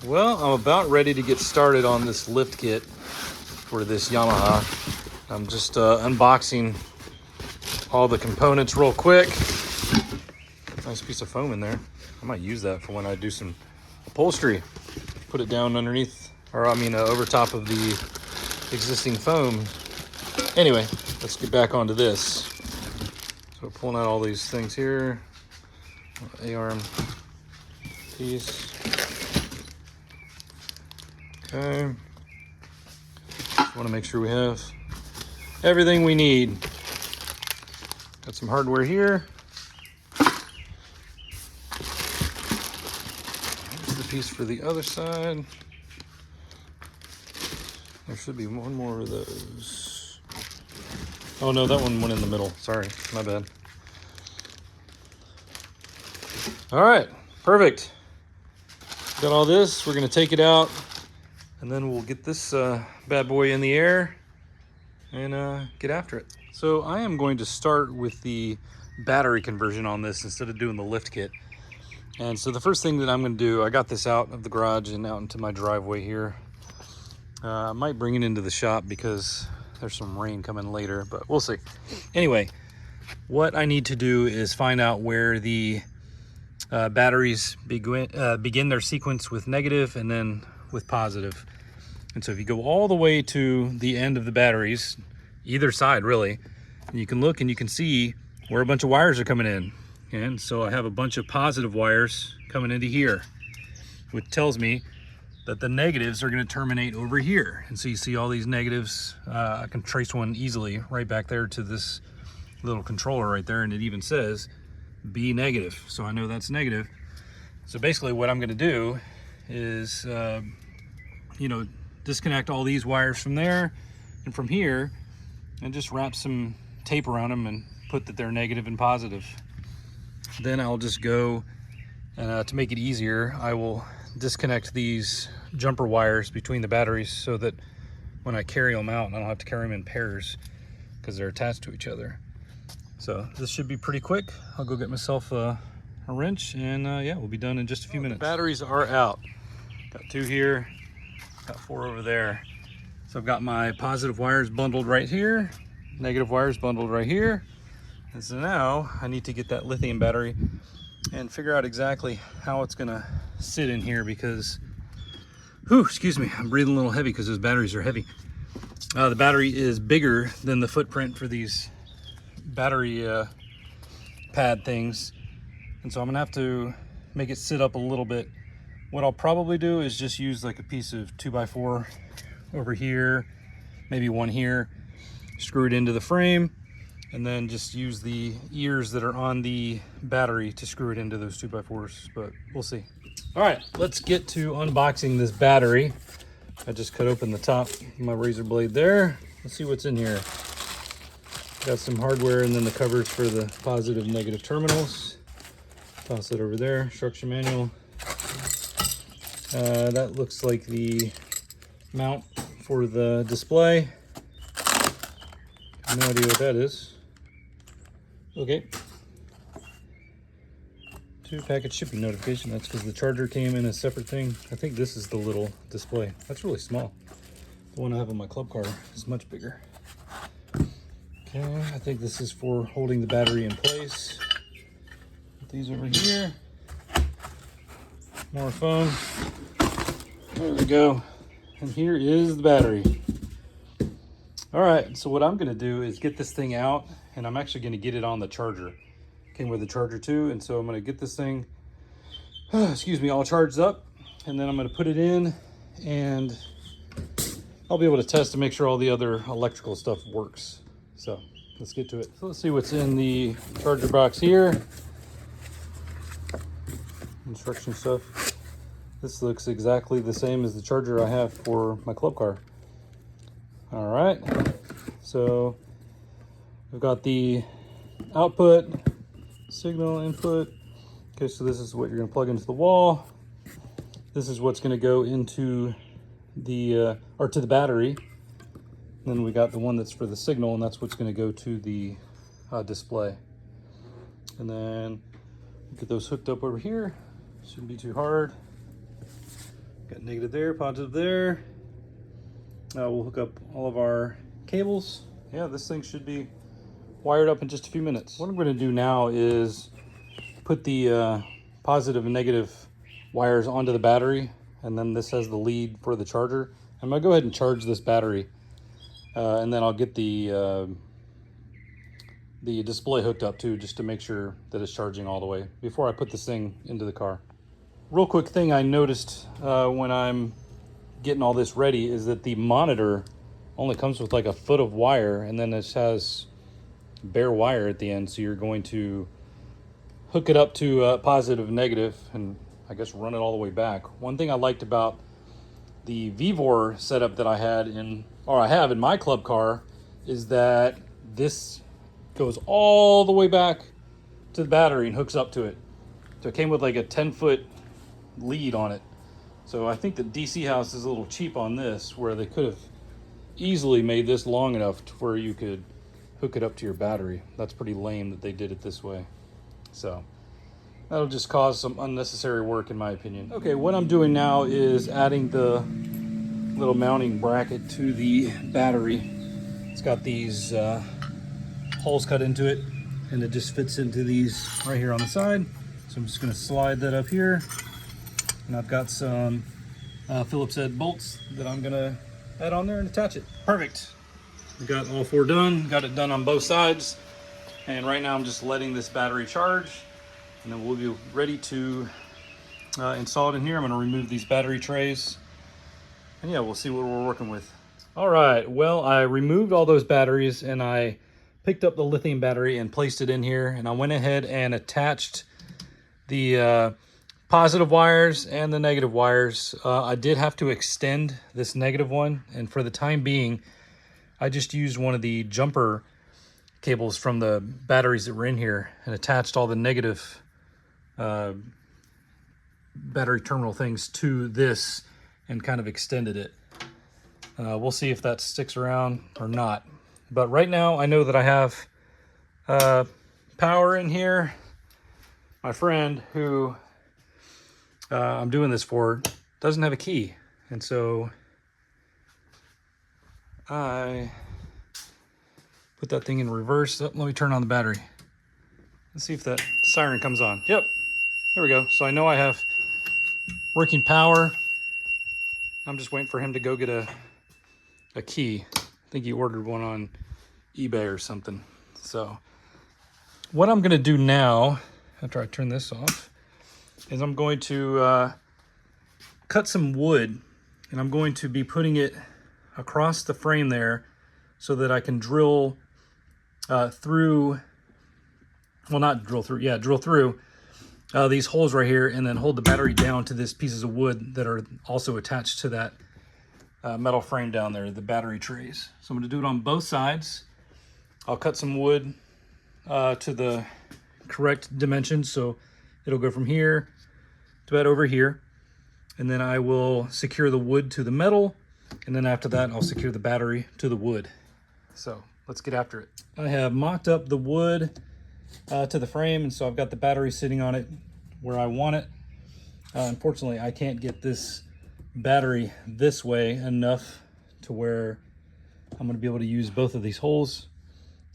Well, I'm about ready to get started on this lift kit for this Yamaha. I'm just unboxing all the components real quick. Nice piece of foam in there. I might use that for when I do some upholstery. Put it down underneath, or over top of the existing foam. Anyway, let's get back onto this. So we're pulling out all these things here. A-arm piece. Okay. Just want to make sure we have everything we need. Got some hardware here. Here's the piece for the other side. There should be one more of those. Oh no, that one went in the middle. Sorry, my bad. All right, perfect. Got all this. We're gonna take it out, and then we'll get this bad boy in the air and get after it. So I am going to start with the battery conversion on this instead of doing the lift kit. And so the first thing that I'm going to do, I got this out of the garage and out into my driveway here. I might bring it into the shop because there's some rain coming later, but we'll see. Anyway, what I need to do is find out where the batteries begin their sequence with negative and then with positive. And so if you go all the way to the end of the batteries, either side really, and you can look and you can see where a bunch of wires are coming in. And so I have a bunch of positive wires coming into here, which tells me that the negatives are going to terminate over here. And so you see all these negatives. I can trace one easily right back there to this little controller right there, and it even says B negative, so I know that's negative. So basically what I'm going to do is disconnect all these wires from there and from here, and just wrap some tape around them and put that they're negative and positive. Then I'll just go, to make it easier, I will disconnect these jumper wires between the batteries so that when I carry them out, I don't have to carry them in pairs because they're attached to each other. So this should be pretty quick. I'll go get myself a wrench, and yeah, we'll be done in just a few minutes. The batteries are out. Got 2 here, got 4 over there. So I've got my positive wires bundled right here, negative wires bundled right here. And so now I need to get that lithium battery and figure out exactly how it's gonna sit in here because, excuse me, I'm breathing a little heavy because those batteries are heavy. The battery is bigger than the footprint for these battery pad things. And so I'm gonna have to make it sit up a little bit. What I'll probably do is just use like a piece of 2x4 over here, maybe one here, screw it into the frame, and then just use the ears that are on the battery to screw it into those 2x4s, but we'll see. All right, let's get to unboxing this battery. I just cut open the top of my razor blade there. Let's see what's in here. Got some hardware and then the covers for the positive and negative terminals. Toss it over there, instruction manual. That looks like the mount for the display. No idea what that is. Okay. 2 package shipping notification. That's because the charger came in a separate thing. I think this is the little display. That's really small. The one I have on my club car is much bigger. Okay, I think this is for holding the battery in place. Put these over here. More foam. There we go. And here is the battery. All right, so what I'm gonna do is get this thing out, and I'm actually gonna get it on the charger. Came with the charger too, and so I'm gonna get this thing, excuse me, all charged up, and then I'm gonna put it in, and I'll be able to test to make sure all the other electrical stuff works. So let's get to it. So let's see what's in the charger box here. Instruction stuff. This looks exactly the same as the charger I have for my club car. All right, so we've got the output, signal input. Okay, so this is what you're gonna plug into the wall. This is what's gonna go into the, or to the battery. Then we got the one that's for the signal, and that's what's gonna go to the display. And then get those hooked up over here. Shouldn't be too hard. Got negative there, positive there. We'll hook up all of our cables. Yeah, this thing should be wired up in just a few minutes. What I'm going to do now is put the positive and negative wires onto the battery, and then this has the lead for the charger. I'm going to go ahead and charge this battery, and then I'll get the display hooked up too, just to make sure that it's charging all the way before I put this thing into the car. Real quick thing I noticed when I'm getting all this ready is that the monitor only comes with like a foot of wire, and then it has bare wire at the end, so you're going to hook it up to positive and negative, and I guess run it all the way back. One thing I liked about the VVOR setup that I have in my club car is that this goes all the way back to the battery and hooks up to it. So it came with like a 10-foot lead on it. So I think that DCHouse is a little cheap on this, where they could have easily made this long enough to where you could hook it up to your battery. That's pretty lame that they did it this way. So that'll just cause some unnecessary work in my opinion. Okay, what I'm doing now is adding the little mounting bracket to the battery. It's got these holes cut into it, and it just fits into these right here on the side. So I'm just going to slide that up here, and I've got some Phillips head bolts that I'm going to add on there and attach it. Perfect. We got all four done, got it done on both sides, and right now I'm just letting this battery charge, and then we'll be ready to install it in here. I'm going to remove these battery trays, and yeah, we'll see what we're working with. All right, well, I removed all those batteries, and I picked up the lithium battery and placed it in here, and I went ahead and attached the positive wires and the negative wires. I did have to extend this negative one, and for the time being I just used one of the jumper cables from the batteries that were in here and attached all the negative battery terminal things to this and kind of extended it. We'll see if that sticks around or not. But right now I know that I have power in here. My friend who I'm doing this for doesn't have a key, and so I put that thing in reverse. Oh, let me turn on the battery. Let's see if that siren comes on. Yep, there we go. So I know I have working power. I'm just waiting for him to go get a key. I think he ordered one on eBay or something. So what I'm gonna do now, after I turn this off, is I'm going to cut some wood, and I'm going to be putting it across the frame there so that I can drill through, well, not drill through, yeah, drill through these holes right here, and then hold the battery down to these pieces of wood that are also attached to that metal frame down there, the battery trays. So I'm going to do it on both sides. I'll cut some wood to the correct dimensions, so it'll go from here to about over here, and then I will secure the wood to the metal, and then after that I'll secure the battery to the wood. So let's get after it. I have mocked up the wood to the frame, and so I've got the battery sitting on it where I want it. Unfortunately, I can't get this battery this way enough to where I'm going to be able to use both of these holes.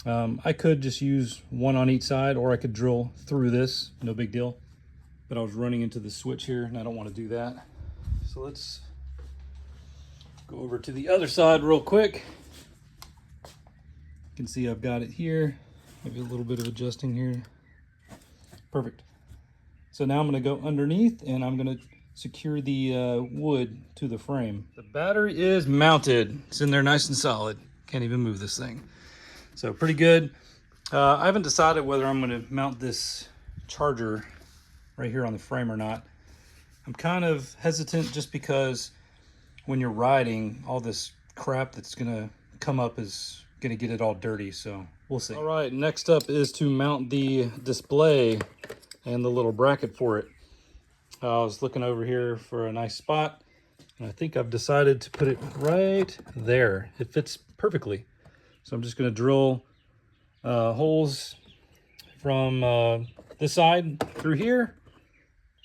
I could just use one on each side, or I could drill through this, no big deal. But I was running into the switch here, and I don't want to do that. So let's go over to the other side real quick. You can see I've got it here. Maybe a little bit of adjusting here. Perfect. So now I'm going to go underneath, and I'm going to secure the wood to the frame. The battery is mounted. It's in there nice and solid. Can't even move this thing. So pretty good. I haven't decided whether I'm going to mount this charger right here on the frame or not. I'm kind of hesitant just because when you're riding, all this crap that's going to come up is going to get it all dirty, so we'll see. All right, next up is to mount the display and the little bracket for it. I was looking over here for a nice spot, and I think I've decided to put it right there. It fits perfectly. So I'm just going to drill holes from this side through here,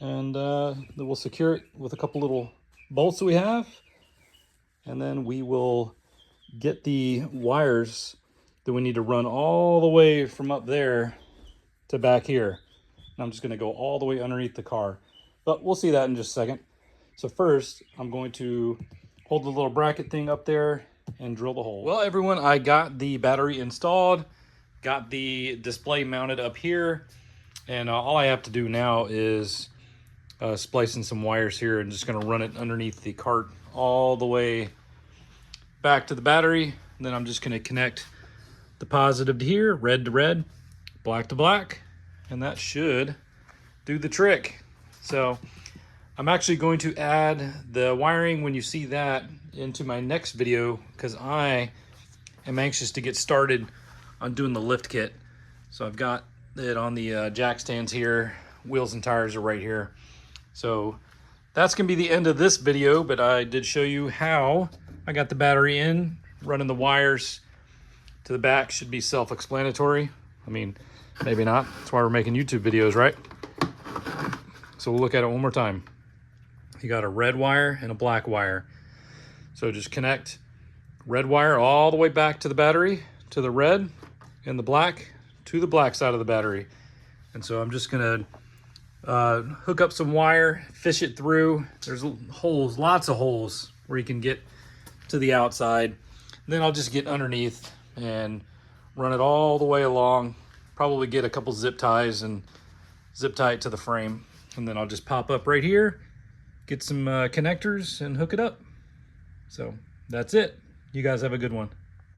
and then we'll secure it with a couple little bolts that we have, and then we will get the wires that we need to run all the way from up there to back here. And I'm just going to go all the way underneath the car, but we'll see that in just a second. So first, I'm going to hold the little bracket thing up there and drill the hole. Well, everyone, I got the battery installed, got the display mounted up here, and all I have to do now is splice in some wires here and just going to run it underneath the cart all the way back to the battery. And then I'm just going to connect the positive to here, red to red, black to black, and that should do the trick. So I'm actually going to add the wiring when you see that into my next video, because I am anxious to get started on doing the lift kit. So I've got it on the jack stands here, wheels and tires are right here. So that's gonna be the end of this video, but I did show you how I got the battery in, running the wires to the back. Should be self-explanatory. I mean, maybe not, that's why we're making YouTube videos, right? So we'll look at it one more time. You got a red wire and a black wire. So just connect red wire all the way back to the battery, to the red, and the black to the black side of the battery. And so I'm just gonna hook up some wire, fish it through. There's holes, lots of holes where you can get to the outside. And then I'll just get underneath and run it all the way along. Probably get a couple zip ties and zip tie it to the frame. And then I'll just pop up right here, get some connectors and hook it up. So that's it. You guys have a good one.